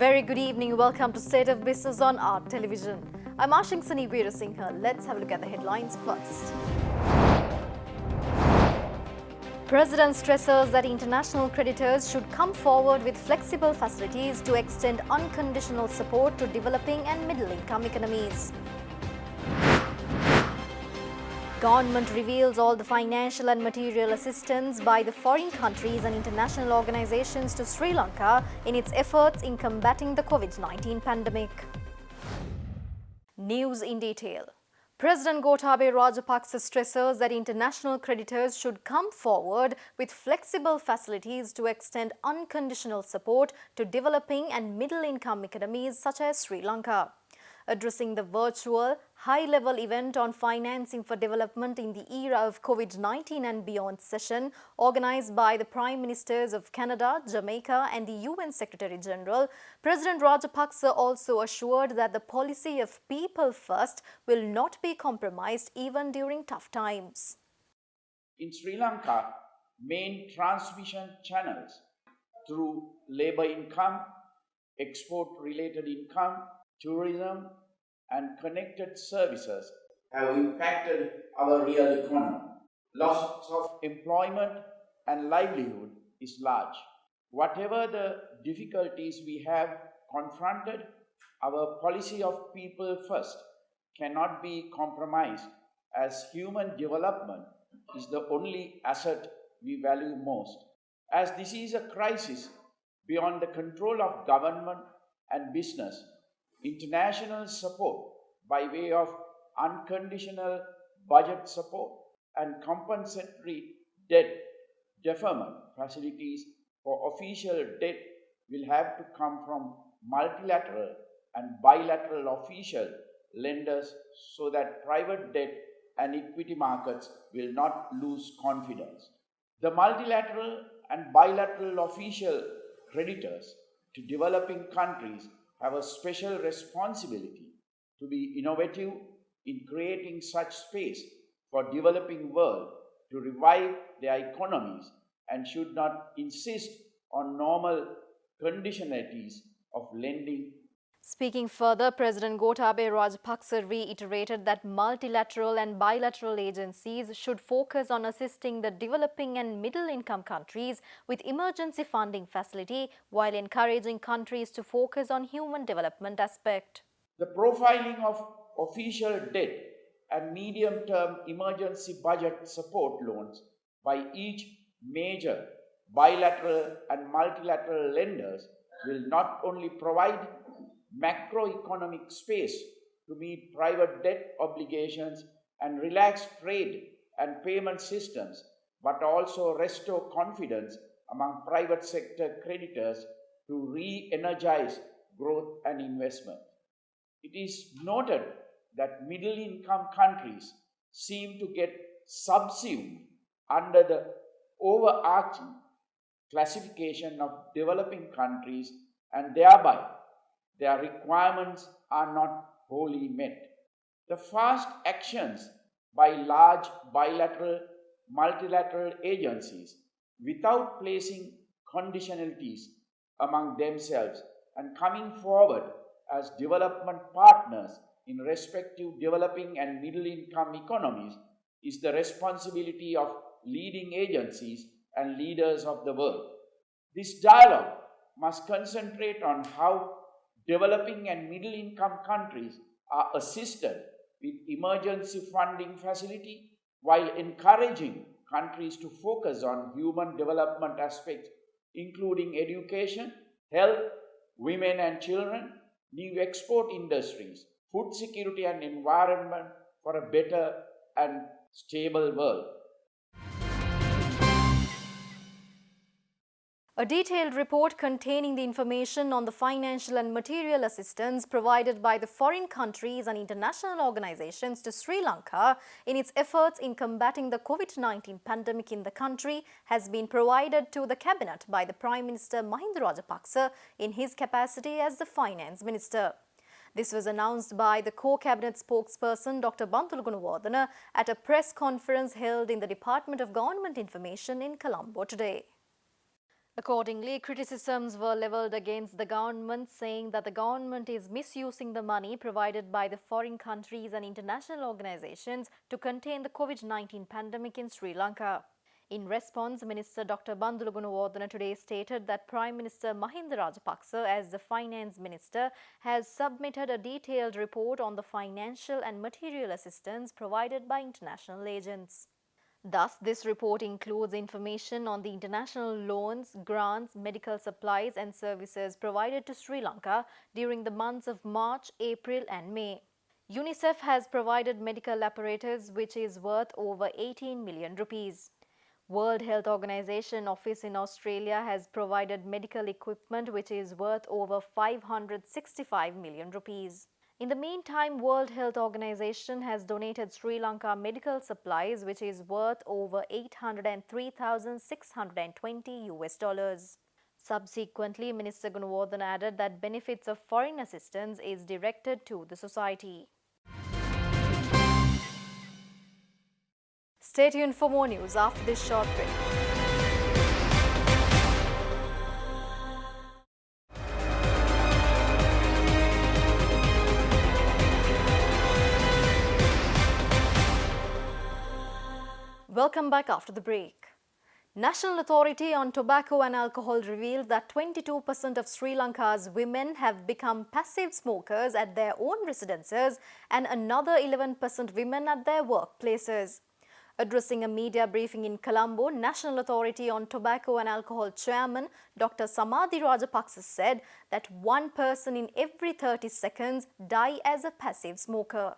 Very good evening. Welcome to State of Business on Art Television. I'm Ashingsani Veerasinghe. Let's have a look at the headlines first. President stresses that international creditors should come forward with flexible facilities to extend unconditional support to developing and middle-income economies. Government reveals all the financial and material assistance by the foreign countries and international organizations to Sri Lanka in its efforts in combating the COVID-19 pandemic. News in detail. President Gotabaya Rajapaksa stresses that international creditors should come forward with flexible facilities to extend unconditional support to developing and middle-income economies such as Sri Lanka. Addressing the virtual, high-level event on financing for development in the era of COVID-19 and beyond session organized by the Prime Ministers of Canada, Jamaica and the UN Secretary-General, President Rajapaksa also assured that the policy of people first will not be compromised even during tough times. In Sri Lanka, main transmission channels through labor income, export-related income, tourism and connected services have impacted our real economy. Loss of employment and livelihood is large. Whatever the difficulties we have confronted, our policy of people first cannot be compromised, as human development is the only asset we value most. As this is a crisis beyond the control of government and business, international support by way of unconditional budget support and compensatory debt deferment facilities for official debt will have to come from multilateral and bilateral official lenders so that private debt and equity markets will not lose confidence. The multilateral and bilateral official creditors to developing countries have a special responsibility to be innovative in creating such space for developing world to revive their economies and should not insist on normal conditionalities of lending. Speaking further, President Gotabaya Rajapaksa reiterated that multilateral and bilateral agencies should focus on assisting the developing and middle-income countries with emergency funding facility while encouraging countries to focus on human development aspect. The profiling of official debt and medium-term emergency budget support loans by each major bilateral and multilateral lenders will not only provide macroeconomic space to meet private debt obligations and relax trade and payment systems, but also restore confidence among private sector creditors to re-energize growth and investment. It is noted that middle-income countries seem to get subsumed under the overarching classification of developing countries, and thereby their requirements are not wholly met. The fast actions by large bilateral, multilateral agencies without placing conditionalities among themselves and coming forward as development partners in respective developing and middle-income economies is the responsibility of leading agencies and leaders of the world. This dialogue must concentrate on how developing and middle-income countries are assisted with emergency funding facility while encouraging countries to focus on human development aspects, including education, health, women and children, new export industries, food security and environment for a better and stable world. A detailed report containing the information on the financial and material assistance provided by the foreign countries and international organizations to Sri Lanka in its efforts in combating the COVID-19 pandemic in the country has been provided to the Cabinet by the Prime Minister Mahinda Rajapaksa in his capacity as the Finance Minister. This was announced by the co-cabinet spokesperson Dr. Bantula Gunawardena at a press conference held in the Department of Government Information in Colombo today. Accordingly, criticisms were leveled against the government, saying that the government is misusing the money provided by the foreign countries and international organizations to contain the COVID-19 pandemic in Sri Lanka. In response, Minister Dr. Bandula Gunawardena today stated that Prime Minister Mahinda Rajapaksa, as the Finance Minister, has submitted a detailed report on the financial and material assistance provided by international agents. Thus, this report includes information on the international loans, grants, medical supplies and services provided to Sri Lanka during the months of March, April and May. UNICEF has provided medical apparatus which is worth over 18 million rupees. World Health Organization office in Australia has provided medical equipment which is worth over 565 million rupees. In the meantime, World Health Organization has donated Sri Lanka medical supplies which is worth over 803,620 US dollars. Subsequently, Minister Gunawardena added that benefits of foreign assistance is directed to the society. Stay tuned for more news after this short break. Welcome back after the break. National Authority on Tobacco and Alcohol revealed that 22% of Sri Lanka's women have become passive smokers at their own residences and another 11% women at their workplaces. Addressing a media briefing in Colombo, National Authority on Tobacco and Alcohol Chairman Dr. Samadhi Rajapaksa said that one person in every 30 seconds die as a passive smoker.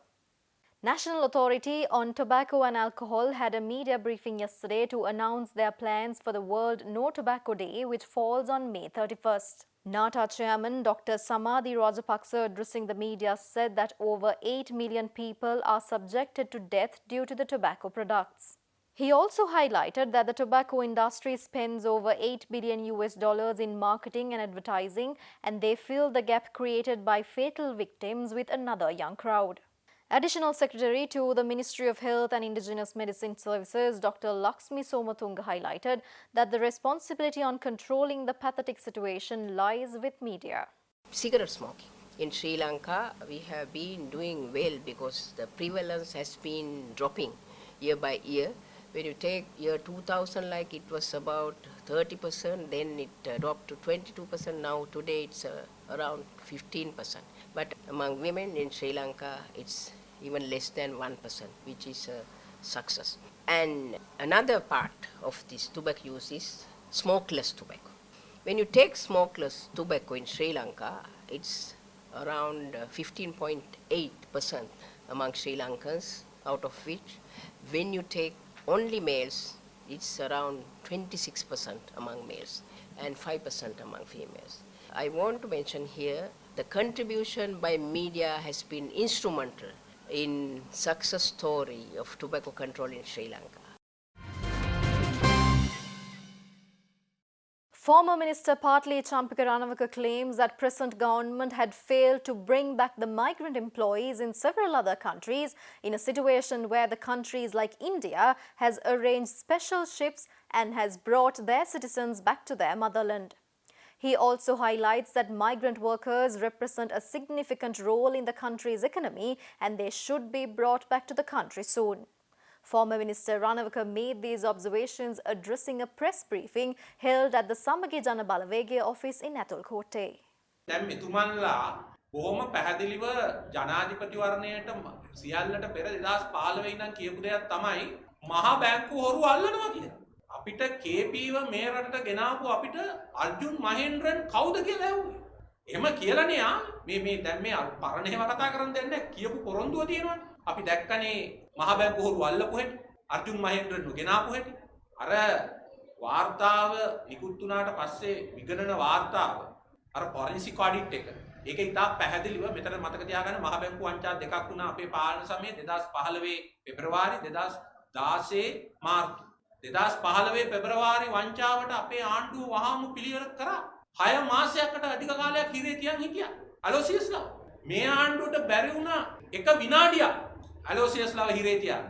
National Authority on Tobacco and Alcohol had a media briefing yesterday to announce their plans for the World No Tobacco Day, which falls on May 31st. NATA Chairman Dr. Samadhi Rajapaksa, addressing the media, said that over 8 million people are subjected to death due to the tobacco products. He also highlighted that the tobacco industry spends over 8 billion US dollars in marketing and advertising, and they fill the gap created by fatal victims with another young crowd. Additional Secretary to the Ministry of Health and Indigenous Medicine Services, Dr. Laxmi Somatunga, highlighted that the responsibility on controlling the pathetic situation lies with media. Cigarette smoking. In Sri Lanka, we have been doing well because the prevalence has been dropping year by year. When you take year 2000, like it was about 30%, then it dropped to 22%. Now today it's around 15%. But among women in Sri Lanka, it's even less than 1%, which is a success. And another part of this tobacco use is smokeless tobacco. When you take smokeless tobacco in Sri Lanka, it's around 15.8% among Sri Lankans, out of which when you take only males, it's around 26% among males and 5% among females. I want to mention here the contribution by media has been instrumental in success story of tobacco control in Sri Lanka. Former Minister Partli Champika Ranawaka claims that present government had failed to bring back the migrant employees in several other countries in a situation where the countries like India has arranged special ships and has brought their citizens back to their motherland. He also highlights that migrant workers represent a significant role in the country's economy and they should be brought back to the country soon. Former Minister Ranawaka made these observations addressing a press briefing held at the Samage Jana Balawege office in Atulkote. දැන් මෙතුමන්ලා බොහොම පැහැදිලිව ජනාධිපතිවරණයට සියල්ලට පෙර 2015 ඉඳන් කියපු දෙයක් තමයි මහා බැංකු හොරු අල්ලනවා කියලා. අපිට KPව මේ රටට ගෙනාවු අපිට අර්ජුන් මහේන්ද්‍රන් කවුද කියලා ඇහුවේ. එහෙම කියලානේ මේ දැන් මේ පරණ ඒවා කතා කරන් දෙන්නේ කියපු පොරොන්දුව තියෙනවනේ. අපි දැක්කනේ මහා බැංකු හොරු අල්ලපු හැටි අර්ජුන් මහේන්ද්‍රන් ගෙනාපු හැටි. අර වාර්තාව නිකුත් වුණාට පස්සේ විගණන වාර්තාව අර ෆොරෙන්සික් ඔඩිට් එක. ඒක ඉතා පැහැදිලිව මෙතන මතක තියාගන්න මහ බැංකු වංචා දෙකක් වුණා අපේ පාලන සමයේ 2015 පෙබරවාරි 2016 මාර්තු. 2015 පෙබරවාරි වංචාවට අපේ ආණ්ඩුව වහාම පිළිවෙල කරා. 6 මාසයකට අධික කාලයක් හිරේ තියන් හිටියා. අලෝසියස්ලා මේ ආණ්ඩුවට බැරි වුණා එක විනාඩියක් අලෝසියස්ලාව හිරේ තියන්න.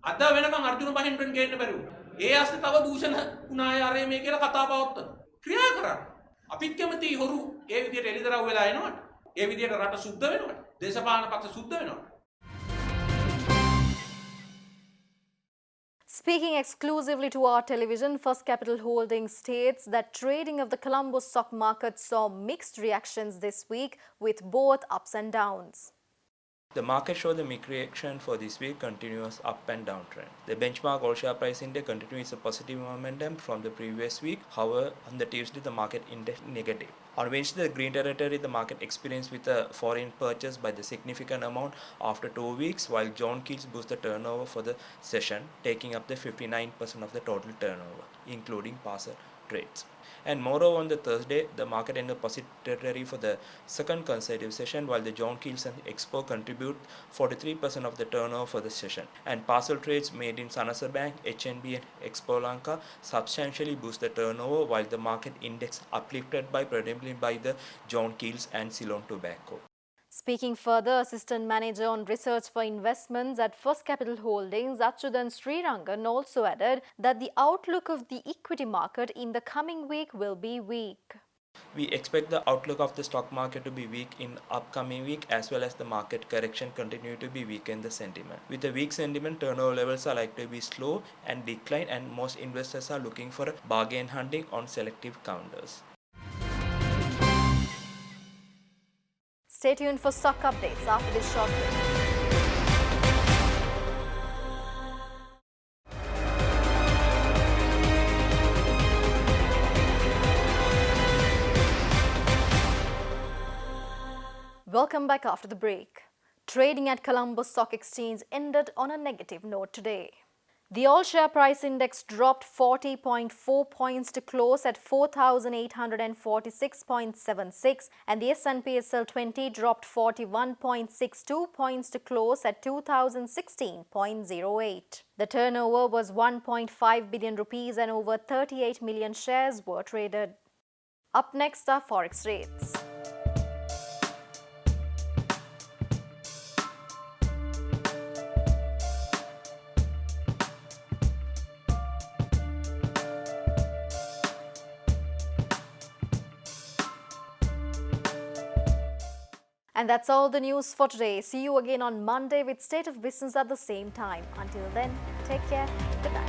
අද වෙනකන් අර්ජුන මහින්ද්‍රන් ගේන්න බැරි වුණා. ඒ ඇස්සේ තව දූෂණ වුණා යාරේ මේ කියලා කතා පවත්වන. ක්‍රියා කරන්න. අපිත් කැමති හොරු ඒ විදිහට එළිදරව් වෙලා එනවට. ඒ විදිහට රට සුද්ධ වෙනවට. දේශපාලන පක්ෂ සුද්ධ වෙනවට. Speaking exclusively to our television, First Capital Holdings states that trading of the Colombo stock market saw mixed reactions this week with both ups and downs. The market showed the mixed reaction for this week, continuous up and down trend. The benchmark all share price index continues a positive momentum from the previous week. However, on the Tuesday, the market index negative. On Wednesday, the green territory, the market experienced with a foreign purchase by the significant amount after 2 weeks, while John Keats boosted the turnover for the session, taking up the 59% of the total turnover, including parcel trades. And moreover, on the Thursday, the market entered positive territory for the second consecutive session, while the John Keats and Expo contribute 43% of the turnover for the session. And parcel trades made in Sanasa Bank, HNB and Expo Lanka substantially boost the turnover, while the market index uplifted by predominantly by the John Keats and Ceylon Tobacco. Speaking further, Assistant Manager on Research for Investments at First Capital Holdings, Achyutan Srirangan, also added that the outlook of the equity market in the coming week will be weak. We expect the outlook of the stock market to be weak in upcoming week, as well as the market correction continue to be weak in the sentiment. With the weak sentiment, turnover levels are likely to be slow and decline, and most investors are looking for a bargain hunting on selective counters. Stay tuned for stock updates after this short break. Welcome back after the break. Trading at Colombo Stock Exchange ended on a negative note today. The all-share price index dropped 40.4 points to close at 4,846.76, and the S&P SL 20 dropped 41.62 points to close at 2,016.08. The turnover was 1.5 billion rupees and over 38 million shares were traded. Up next are forex rates. And that's all the news for today. See you again on Monday with State of Business at the same time. Until then, take care. Good night.